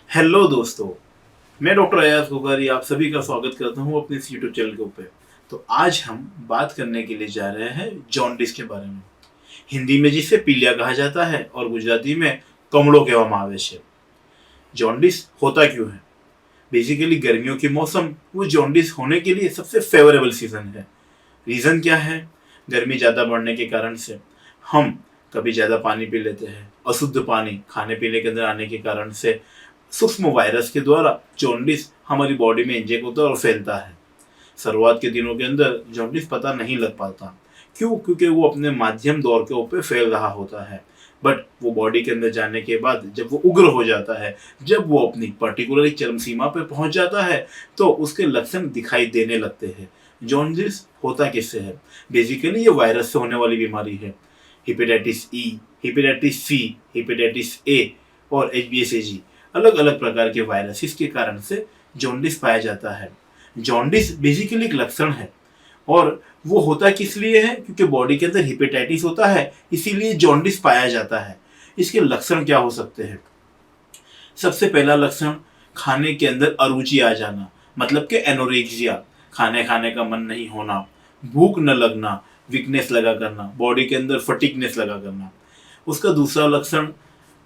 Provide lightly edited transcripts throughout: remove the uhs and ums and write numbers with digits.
Hello दोस्तों। मैं doctor Ayaz कोकारी आप सभी का स्वागत करता हूं अपने इस यूट्यूब चैनल के ऊपर। तो आज हम बात करने के लिए जा रहे हैं जॉन्डिस के बारे में। हिंदी में जिसे पीलिया कहा जाता है और गुजराती में कमड़ो कहવામાં આવે છે। जॉन्डिस होता क्यों है? बेसिकली गर्मियों के मौसम वो जॉन्डिस होने के लिए सबसे फेवरेबल सीजन है। रीज़न क्या है? गर्मी ज़्यादा बढ़ने के कारण से हम कभी ज़्यादा पानी पी लेते हैं। अशुद्ध पानी खाने पीने के अंदर आने के कारण से सूक्ष्म वायरस के द्वारा जॉन्डिस हमारी बॉडी में इंजेक्ट होता है और फैलता है। शुरुआत के दिनों के अंदर जॉन्डिस पता नहीं लग पाता। क्यों? क्योंकि वो अपने माध्यम दौर के ऊपर फैल रहा होता है। बट वो बॉडी के अंदर जाने के बाद जब वो उग्र हो जाता है, जब वो अपनी पर्टिकुलर चरम सीमा पे पहुंच जाता है, तो उसके लक्षण दिखाई देने लगते हैं। जॉन्डिस होता किससे है? बेसिकली ये वायरस से होने वाली बीमारी है। Hepatitis E, hepatitis C, hepatitis A और HbSAg अलग अलग प्रकार के वायरसेस के कारण से जॉन्डिस पाया जाता है। जॉन्डिस बेसिकली एक लक्षण है और वो होता किस लिए है? क्योंकि बॉडी के अंदर हेपेटाइटिस होता है, इसीलिए जॉन्डिस पाया जाता है। इसके लक्षण क्या हो सकते हैं? सबसे पहला लक्षण खाने के अंदर अरुचि आ जाना, मतलब कि एनोरेक्सिया, खाने खाने का मन नहीं होना, भूख न लगना, वीकनेस लगा करना, बॉडी के अंदर फटीगनेस लगा करना। उसका दूसरा लक्षण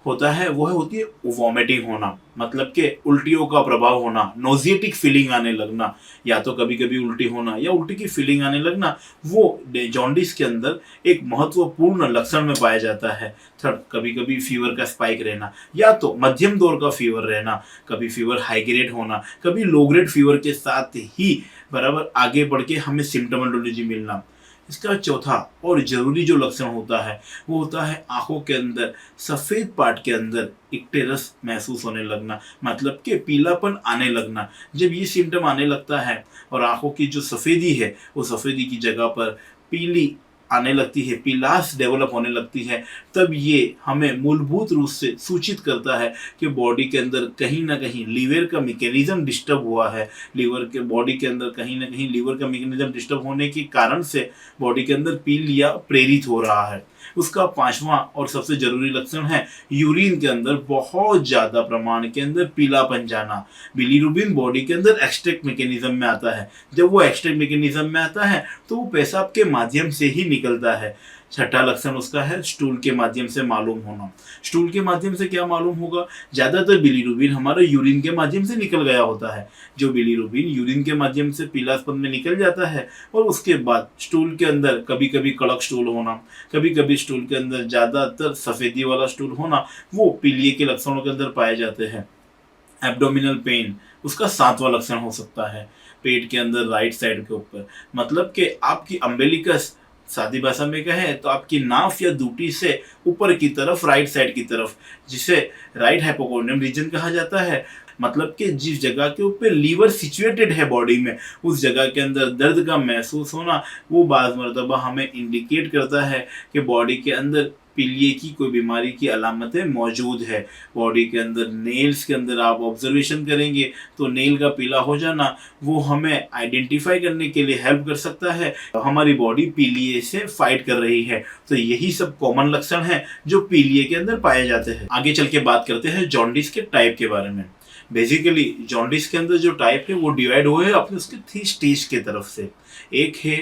होता है वो होती है वॉमिटिंग होना, मतलब कि उल्टियों का प्रभाव होना, नोजिएटिक फीलिंग आने लगना, या तो कभी कभी उल्टी होना या उल्टी की फीलिंग आने लगना। वो जॉन्डिस के अंदर एक महत्वपूर्ण लक्षण में पाया जाता है। थर्ड, कभी कभी फीवर का स्पाइक रहना, या तो मध्यम दौर का फीवर रहना, कभी फीवर हाई ग्रेड होना, कभी लो ग्रेड फीवर के साथ ही बराबर आगे बढ़ के हमें सिम्टोमोलॉजी मिलना। इसका चौथा और जरूरी जो लक्षण होता है वो होता है आंखों के अंदर सफेद पार्ट के अंदर इक्टेरस महसूस होने लगना, मतलब कि पीलापन आने लगना। जब ये सिम्टम आने लगता है और आंखों की जो सफेदी है वो सफेदी की जगह पर पीली आने लगती है, पीलास डेवलप होने लगती है, तब ये हमें मूलभूत रूप से सूचित करता है कि बॉडी के अंदर कहीं ना कहीं लीवर का मैकेनिज्म डिस्टर्ब हुआ है। लीवर के बॉडी के अंदर कहीं ना कहीं लीवर का मैकेनिज्म डिस्टर्ब होने के कारण से बॉडी के अंदर पीलिया प्रेरित हो रहा है। उसका पांचवा और सबसे जरूरी लक्षण है यूरिन के अंदर बहुत ज्यादा प्रमाण के अंदर पीलापन जाना। बिलीरुबिन बॉडी के अंदर एक्सट्रैक्ट मैकेनिज्म में आता है। जब वो एक्सट्रैक्ट मैकेनिज्म में आता है तो वो पेशाब के माध्यम से ही निकलता है। छठा लक्षण उसका है स्टूल के माध्यम से मालूम होना। स्टूल के माध्यम से क्या मालूम होगा? ज्यादातर बिलीरुबिन हमारा यूरिन के माध्यम से निकल गया होता है। जो बिलीरुबिन यूरिन के माध्यम से पीलापन में निकल जाता है और उसके बाद स्टूल के अंदर कभी कभी कड़क स्टूल होना, कभी कभी स्टूल के अंदर ज्यादातर सफेदी वाला स्टूल होना, वो पीलिया के लक्षणों के अंदर पाए जाते हैं। एब्डोमिनल पेन उसका सातवां लक्षण हो सकता है। पेट के अंदर राइट साइड के ऊपर, मतलब कि आपकी अम्बेलिकस, सादी भाषा में कहें तो आपकी नाफ या दूटी से ऊपर की तरफ, राइट साइड की तरफ, जिसे राइट हाइपोकोंडियम रीजन कहा जाता है, मतलब कि जिस जगह के ऊपर लीवर सिचुएटेड है बॉडी में, उस जगह के अंदर दर्द का महसूस होना, वो बाज़ मरतबा हमें इंडिकेट करता है कि बॉडी के अंदर पीलिया की कोई बीमारी की अलामतें मौजूद है। बॉडी के अंदर नेल्स के अंदर आप ऑब्जर्वेशन करेंगे तो नेल का पीला हो जाना वो हमें आइडेंटिफाई करने के लिए हेल्प कर सकता है हमारी बॉडी पीलिया से फाइट कर रही है। तो यही सब कॉमन लक्षण हैं जो पीलिया के अंदर पाए जाते हैं। आगे चल के बात करते हैं जॉन्डिस के टाइप के बारे में। बेसिकली जॉन्डिस के अंदर जो टाइप है वो डिवाइड हुए हैं अपने उसके 3 स्टेज के तरफ से। एक है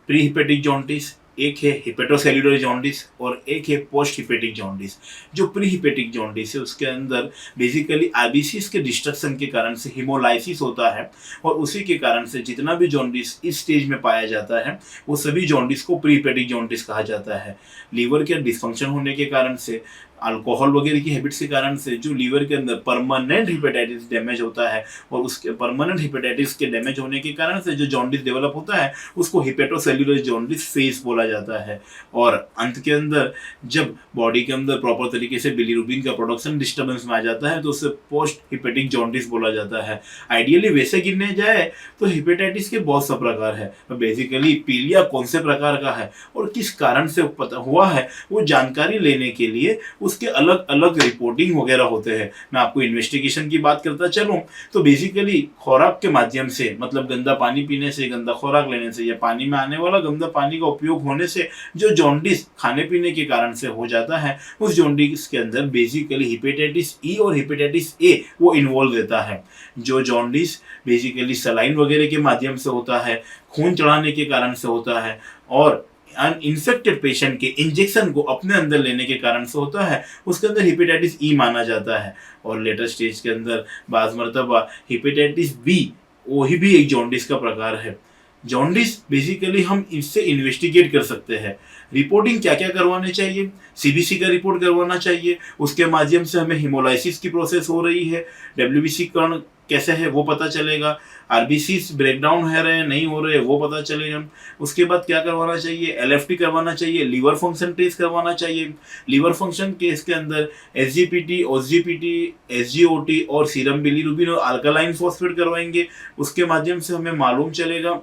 प्री हिपेटिक जॉन्डिस, एक है हिपेटोसेल्युलर जॉन्डिस और एक है पोस्ट हिपेटिक जॉन्डिस। जो प्री हिपेटिक जॉन्डिस है उसके अंदर बेसिकली आरबीसीज के डिस्ट्रक्शन के कारण से हिमोलाइसिस होता है और उसी के कारण से जितना भी जॉन्डिस इस स्टेज में पाया जाता है वो सभी जॉन्डिस को प्री हिपेटिक जॉन्डिस कहा जाता है। लीवर के डिस्फंक्शन होने के कारण से, अल्कोहल वगैरह की हैबिट्स के कारण से जो लीवर के अंदर परमानेंट हिपेटाइटिस डैमेज होता है और उसके परमानेंट हिपेटाइटिस के डैमेज होने के कारण से जो जॉन्डिस डेवलप होता है उसको हिपेटोसेल्युलर जॉन्डिस फेज बोला जाता है। और अंत के अंदर जब बॉडी के अंदर प्रॉपर तरीके से बिलीरुबिन का प्रोडक्शन डिस्टर्बेंस में आ जाता है तो उसे पोस्ट हिपेटिक जॉन्डिस बोला जाता है। आइडियली वैसे गिनने जाए तो हिपेटाइटिस के बहुत सा प्रकार है, बेसिकली पीलिया कौन से प्रकार का है और किस कारण से हुआ है वो जानकारी लेने के लिए उसके अलग अलग रिपोर्टिंग वगैरह होते हैं। मैं आपको इन्वेस्टिगेशन की बात करता चलूँ तो बेसिकली खुराक के माध्यम से, मतलब गंदा पानी पीने से, गंदा खुराक लेने से या पानी में आने वाला गंदा पानी का उपयोग होने से जो जॉन्डिस खाने पीने के कारण से हो जाता है, उस जॉन्डिस के अंदर बेसिकली हेपेटाइटिस ई और हेपेटाइटिस ए वो इन्वॉल्व रहता है। जो जॉन्डिस बेसिकली सलाइन वगैरह के माध्यम से होता है, खून चढ़ाने के कारण से होता है और इन्फेक्टेड पेशेंट के इंजेक्शन को अपने अंदर लेने के कारण से होता है, उसके अंदर हेपेटाइटिस ई माना जाता है। और लेटर स्टेज के अंदर बाज़ मरतबा हेपेटाइटिस बी वही भी एक जॉन्डिस का प्रकार है। जॉन्डिस बेसिकली हम इससे इन्वेस्टिगेट कर सकते हैं। रिपोर्टिंग क्या क्या करवानी चाहिए? सीबीसी का रिपोर्ट करवाना चाहिए, उसके माध्यम से हमें हिमोलाइसिस की प्रोसेस हो रही है, डब्ल्यूबीसी कर्ण कैसे है वो पता चलेगा, आरबीसी ब्रेकडाउन है रहे नहीं हो रहे वो पता चलेगा। उसके बाद क्या करवाना चाहिए? एलएफटी करवाना चाहिए, लीवर फंक्शन टेस्ट करवाना चाहिए। लीवर फंक्शन केस के अंदर एसजीपीटी, ओसजीपीटी, एसजीओटी और सीरम बिलीरुबिन और अल्कलाइन फॉस्फेट करवाएंगे। उसके माध्यम से हमें मालूम चलेगा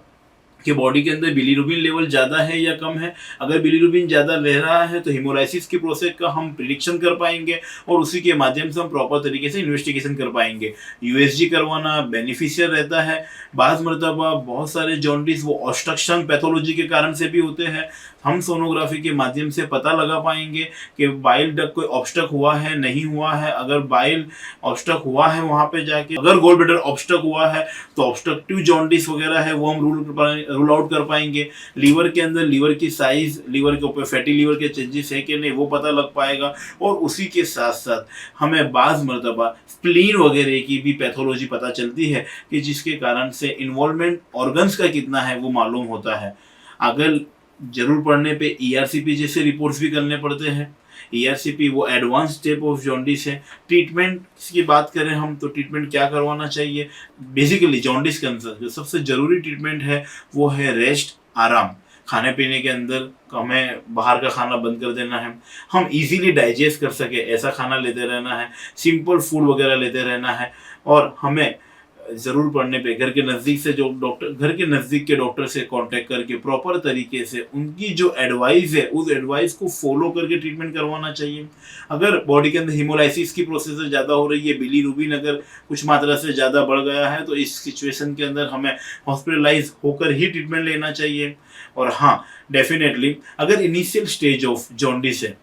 कि बॉडी के अंदर बिलीरुबिन लेवल ज़्यादा है या कम है। अगर बिलीरुबिन ज़्यादा रह रहा है तो हिमोलाइसिस की प्रोसेस का हम प्रिडिक्शन कर पाएंगे और उसी के माध्यम से हम प्रॉपर तरीके से इन्वेस्टिगेशन कर पाएंगे। यूएसजी करवाना बेनिफिशियल रहता है। बाज़ मरतबा बहुत सारे जॉन्डिस वो ऑब्स्ट्रक्शन पैथोलॉजी के कारण से भी होते हैं। हम सोनोग्राफी के माध्यम से पता लगा पाएंगे कि बाइल डक्ट कोई ऑब्स्ट्रक हुआ है नहीं हुआ है। अगर बाइल ऑब्स्ट्रक हुआ है वहाँ पे जाके, अगर गॉल ब्लैडर ऑब्स्ट्रक हुआ है तो ऑब्स्ट्रक्टिव जॉन्डिस वगैरह है वो हम रूल आउट कर पाएंगे। लीवर के अंदर लीवर की साइज, लीवर के ऊपर फैटी लीवर के चेंजेस है कि नहीं वो पता लग पाएगा। और उसी के साथ साथ हमें बाज़ मरतबा स्प्लीन वगैरह की भी पैथोलॉजी पता चलती है कि जिसके कारण से इन्वॉल्वमेंट ऑर्गन्स का कितना है वो मालूम होता है। अगर जरूर पड़ने पे ईआरसीपी जैसे रिपोर्ट्स भी करने पड़ते हैं। ईआरसीपी वो एडवांस स्टेप ऑफ जॉन्डिस है। ट्रीटमेंट की बात करें हम तो ट्रीटमेंट क्या करवाना चाहिए? बेसिकली जॉन्डिस के अंदर जो सबसे ज़रूरी ट्रीटमेंट है वो है रेस्ट, आराम। खाने पीने के अंदर हमें बाहर का खाना बंद कर देना है, हम इजीली डाइजेस्ट कर सके ऐसा खाना लेते रहना है, सिंपल फूड वगैरह लेते रहना है। और हमें ज़रूर पड़ने पे घर के नज़दीक से जो डॉक्टर, घर के नज़दीक के डॉक्टर से कांटेक्ट करके प्रॉपर तरीके से उनकी जो एडवाइस है उस एडवाइस को फॉलो करके ट्रीटमेंट करवाना चाहिए। अगर बॉडी के अंदर हिमोलाइसिस की प्रोसेस ज़्यादा हो रही है, बिलीरुबिन अगर कुछ मात्रा से ज़्यादा बढ़ गया है तो इस सिचुएशन के अंदर हमें हॉस्पिटलाइज होकर ही ट्रीटमेंट लेना चाहिए। और हाँ, डेफिनेटली अगर इनिशियल स्टेज ऑफ जॉन्डिस है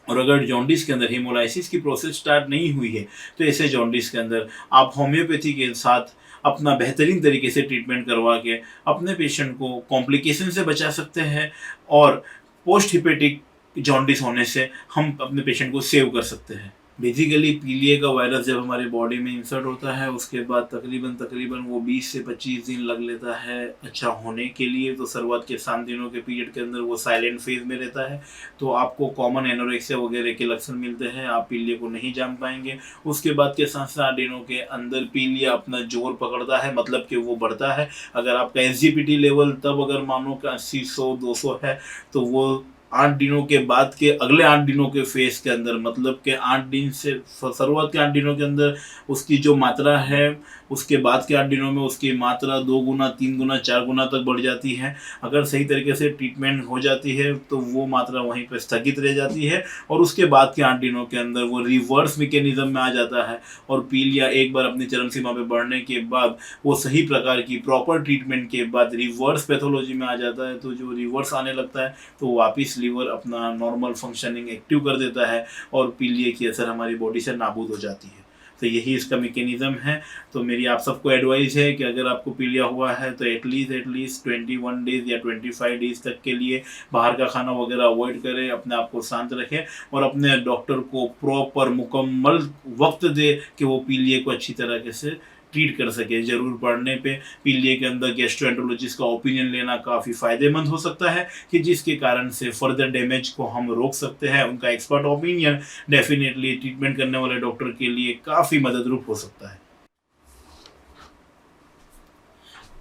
और अगर जॉन्डिस के अंदर हिमोलाइसिस की प्रोसेस स्टार्ट नहीं हुई है तो ऐसे जॉन्डिस के अंदर आप होम्योपैथी के साथ अपना बेहतरीन तरीके से ट्रीटमेंट करवा के अपने पेशेंट को कॉम्प्लिकेशन से बचा सकते हैं और पोस्ट हिपेटिक जॉन्डिस होने से हम अपने पेशेंट को सेव कर सकते हैं। बेसिकली पीलिया का वायरस जब हमारी बॉडी में इंसर्ट होता है उसके बाद तकरीबन वो 20 से 25 दिन लग लेता है अच्छा होने के लिए। तो शुरुआत के 7 दिनों के पीरियड के अंदर वो साइलेंट फेज में रहता है, तो आपको कॉमन एनोरेक्सिया वगैरह के लक्षण मिलते हैं, आप पीलिया को नहीं जान पाएंगे। उसके बाद के 7 दिनों के अंदर पीलिया अपना जोर पकड़ता है, मतलब कि वो बढ़ता है। अगर आपका एसजीपीटी लेवल तब अगर मानो कि 80, 100, 200 है तो वो 8 दिनों के बाद के अगले 8 दिनों के फेज के अंदर, मतलब कि 8 दिन से शुरुआत के 8 दिनों के अंदर उसकी जो मात्रा है उसके बाद के 8 दिनों में उसकी मात्रा 2 गुना, 3 गुना, 4 गुना तक बढ़ जाती है। अगर सही तरीके से ट्रीटमेंट हो जाती है तो वो मात्रा वहीं पर स्थगित रह जाती है और उसके बाद के 8 दिनों के अंदर वो रिवर्स मैकेनिज्म में आ जाता है। और पीलिया एक बार अपनी चरम सीमा पर बढ़ने के बाद वो सही प्रकार की प्रॉपर ट्रीटमेंट के बाद रिवर्स पैथोलॉजी में आ जाता है। तो जो रिवर्स आने लगता है तो वापिस लीवर अपना नॉर्मल फंक्शनिंग एक्टिव कर देता है और पीलिया की असर हमारी बॉडी से नाबूद हो जाती है। तो यही इसका मैकेनिज्म है। तो मेरी आप सबको एडवाइस है कि अगर आपको पीलिया हुआ है तो एटलीस्ट 21 डेज या 25 डेज तक के लिए बाहर का खाना वगैरह अवॉइड करें, अपने आप को शांत रखें और अपने डॉक्टर को प्रॉपर मुकम्मल वक्त दे कि वो पीलिया को अच्छी तरीके से ट्रीट कर सके। ज़रूर पड़ने पे पीलिया के अंदर गैस्ट्रोएंटरोलॉजिस्ट का ओपिनियन लेना काफ़ी फ़ायदेमंद हो सकता है कि जिसके कारण से फर्दर डैमेज को हम रोक सकते हैं। उनका एक्सपर्ट ओपिनियन डेफिनेटली ट्रीटमेंट करने वाले डॉक्टर के लिए काफ़ी मददरूप हो सकता है।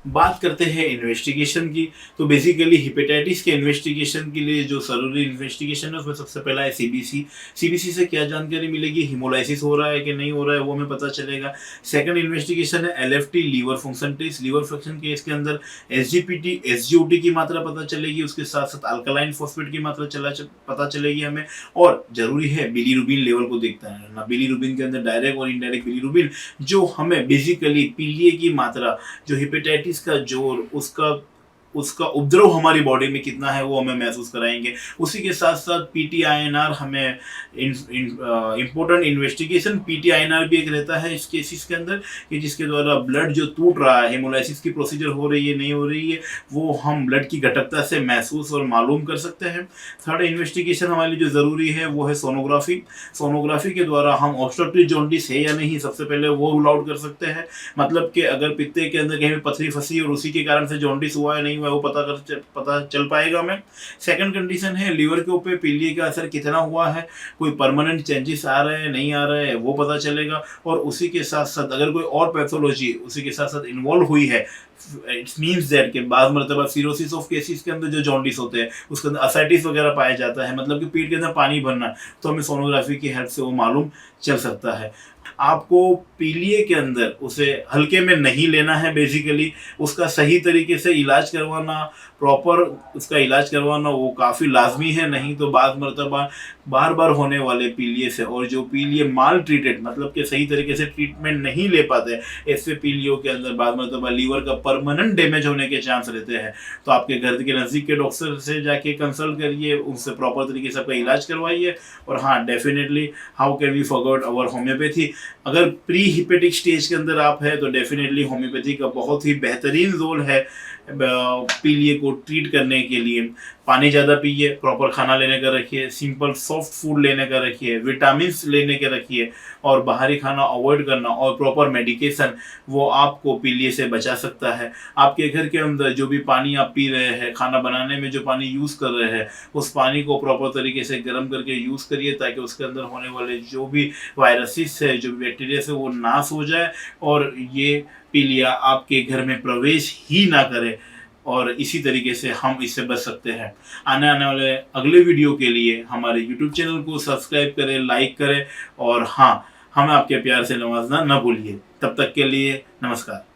बात करते हैं इन्वेस्टिगेशन की। तो बेसिकली हेपेटाइटिस के इन्वेस्टिगेशन के लिए जो जरूरी इन्वेस्टिगेशन है उसमें सबसे पहला है सीबीसी। सीबीसी से क्या जानकारी मिलेगी, हिमोलाइसिस हो रहा है कि नहीं हो रहा है वो हमें पता चलेगा। सेकंड इन्वेस्टिगेशन है LFT, liver function test. Liver function के इसके अंदर एसजीपीटी, एसजीओटी की मात्रा पता चलेगी, उसके साथ साथ अल्कलाइन फॉस्फेट की मात्रा पता चलेगी हमें। और जरूरी है बिलीरुबिन लेवल को देखता है ना, बिलीरुबिन के अंदर डायरेक्ट और इनडायरेक्ट बिलीरुबिन जो हमें बेसिकली पीलिए की मात्रा, जो हेपेटाइटिस का जोर, उसका उपद्रव हमारी बॉडी में कितना है वो हमें महसूस कराएंगे। उसी के साथ साथ पीटीआईएनआर हमें इम्पोर्टेंट इन्वेस्टिगेशन। पीटीआईएनआर भी एक रहता है इस केसेस के अंदर कि जिसके द्वारा ब्लड जो टूट रहा है, हेमोलाइसिस की प्रोसीजर हो रही है नहीं हो रही है, वो हम ब्लड की घटकता से महसूस और मालूम कर सकते हैं। थर्ड इन्वेस्टिगेशन हमारे लिए जो ज़रूरी है वो है सोनोग्राफी। सोनोग्राफी के द्वारा हम ऑब्स्ट्रक्टिव जॉन्डिस है या नहीं सबसे पहले वो रूल आउट कर सकते हैं। मतलब कि अगर पित्ते के अंदर कहीं पथरी फंसी और उसी के कारण से जॉन्डिस हुआ है नहीं हुआ है वो पता चल पाएगा हमें। सेकंड कंडीशन है लीवर के ऊपर पीलिए का असर कितना हुआ है, कोई परमानेंट चेंजेस आ रहे हैं नहीं आ रहे हैं वो पता चलेगा। और उसी के साथ साथ अगर कोई और पैथोलॉजी उसी के साथ साथ इन्वॉल्व हुई है, इट्स मीन्स दैट कि बाद मरतबा सीरोसिस ऑफ केसेस के अंदर जो जॉन्डिस होते हैं उसके अंदर असाइटिस वगैरह पाया जाता है, मतलब कि पेट के अंदर पानी भरना, तो हमें सोनोग्राफी की हेल्प से वो मालूम चल सकता है। आपको पीलिए के अंदर उसे हल्के में नहीं लेना है, बेसिकली उसका सही तरीके से इलाज करवाना, प्रॉपर उसका इलाज करवाना वो काफ़ी लाजमी है। नहीं तो बाद मरतबा बार बार होने वाले पीलिए से, और जो पीलिए माल ट्रीटेड मतलब कि सही तरीके से ट्रीटमेंट नहीं ले पाते, ऐसे पीलियों के अंदर बाद मरतबा लीवर का परमानेंट डैमेज होने के चांस रहते हैं। तो आपके घर के नज़दीक के डॉक्टर से जाके कंसल्ट करिए, उनसे प्रॉपर तरीके से आपका इलाज करवाइए। और हाँ, definitely how can we forget our homoeopathy. अगर प्री हिपेटिक स्टेज के अंदर आप है तो डेफिनेटली होम्योपैथी का बहुत ही बेहतरीन रोल है पीलिए को ट्रीट करने के लिए। पानी ज़्यादा पीजिए, प्रॉपर खाना लेने का रखिए, सिंपल सॉफ्ट फूड लेने का रखिए, विटामिन लेने के रखिए, और बाहरी खाना अवॉइड करना और प्रॉपर मेडिकेशन वो आपको पीलिए से बचा सकता है। आपके घर के अंदर जो भी पानी आप पी रहे हैं, खाना बनाने में जो पानी यूज़ कर रहे हैं, उस पानी को प्रॉपर तरीके से गर्म करके यूज़ करिए ताकि उसके अंदर होने वाले जो भी वायरसेस है, जो बैक्टीरिया है वो नाश हो जाए और ये पीलिया आपके घर में प्रवेश ही ना करे। और इसी तरीके से हम इससे बच सकते हैं। आने वाले अगले वीडियो के लिए हमारे YouTube चैनल को सब्सक्राइब करें, लाइक करें, और हाँ, हमें आपके प्यार से नवाजना न भूलिए। तब तक के लिए नमस्कार।